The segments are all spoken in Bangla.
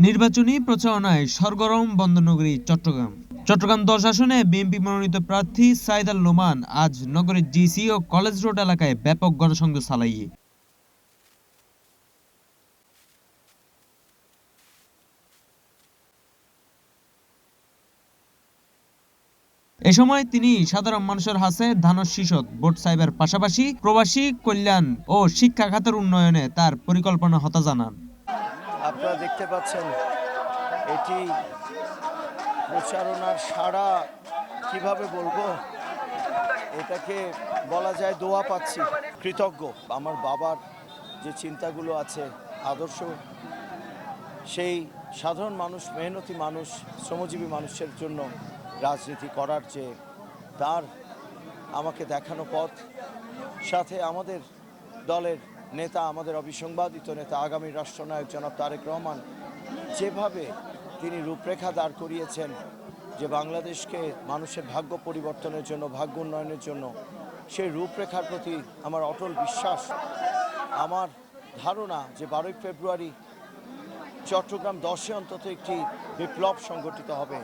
নির্বাচনী প্রচারণায় সরগরম বন্দরনগরী চট্টগ্রাম। চট্টগ্রাম ১০ আসনে বিএনপি মনোনীত প্রার্থী সাইদ আল নোমান আজ নগরের জিসি ও কলেজ রোড এলাকায় ব্যাপক গণসংযোগ চালাইয়ে এ সময় তিনি সাধারণ মানুষের হাতে ধানের শীষত ভোট চাইবার পাশাপাশি প্রবাসী কল্যাণ ও শিক্ষা খাতের উন্নয়নে তার পরিকল্পনা হতা জানান। আপনারা দেখতে পাচ্ছেন এটি প্রচারণার সাড়া, কিভাবে বলবো, এটাকে বলা যায় দোয়া পাচ্ছি। কৃতজ্ঞ আমার বাবার যে চিন্তাগুলো আছে, আদর্শ, সেই সাধারণ মানুষ, মেহনতি মানুষ, শ্রমজীবী মানুষের জন্য রাজনীতি করার যে তার আমাকে দেখানো পথ, সাথে আমাদের দলের নেতা, আমাদের অবিসংবাদিত নেতা, আগামী রাষ্ট্রনায়ক জনাব তারেক রহমান যেভাবে তিনি রূপরেখা দাঁড় করিয়েছেন যে বাংলাদেশকে মানুষের ভাগ্য পরিবর্তনের জন্য, ভাগ্য উন্নয়নের জন্য, সেই রূপরেখার প্রতি আমার অটল বিশ্বাস। আমার ধারণা যে 12ই ফেব্রুয়ারি চট্টগ্রাম 10-এ অন্তত একটি বিপ্লব সংগঠিত হবে,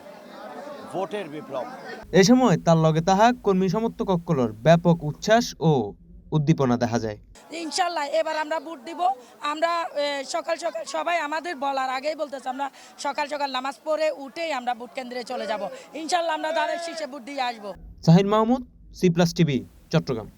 ভোটের বিপ্লব। এ সময় তার লগে তাহা কর্মী সমর্থক সকলের ব্যাপক উচ্ছ্বাস ও উদ্দীপনা দেখা যায়। ইনশাল্লাহ এবার আমরা ভোট দিব। আমরা সকাল সকাল সবাই আমাদের বলার আগেই বলতেছে, আমরা সকাল সকাল নামাজ পড়ে উঠেই আমরা ভোট কেন্দ্রে চলে যাব। ইনশাল্লাহ আমরা ধানের শীষে ভোট দিয়ে আসবো। Shahin Mahmud, C plus TV, Chittagong.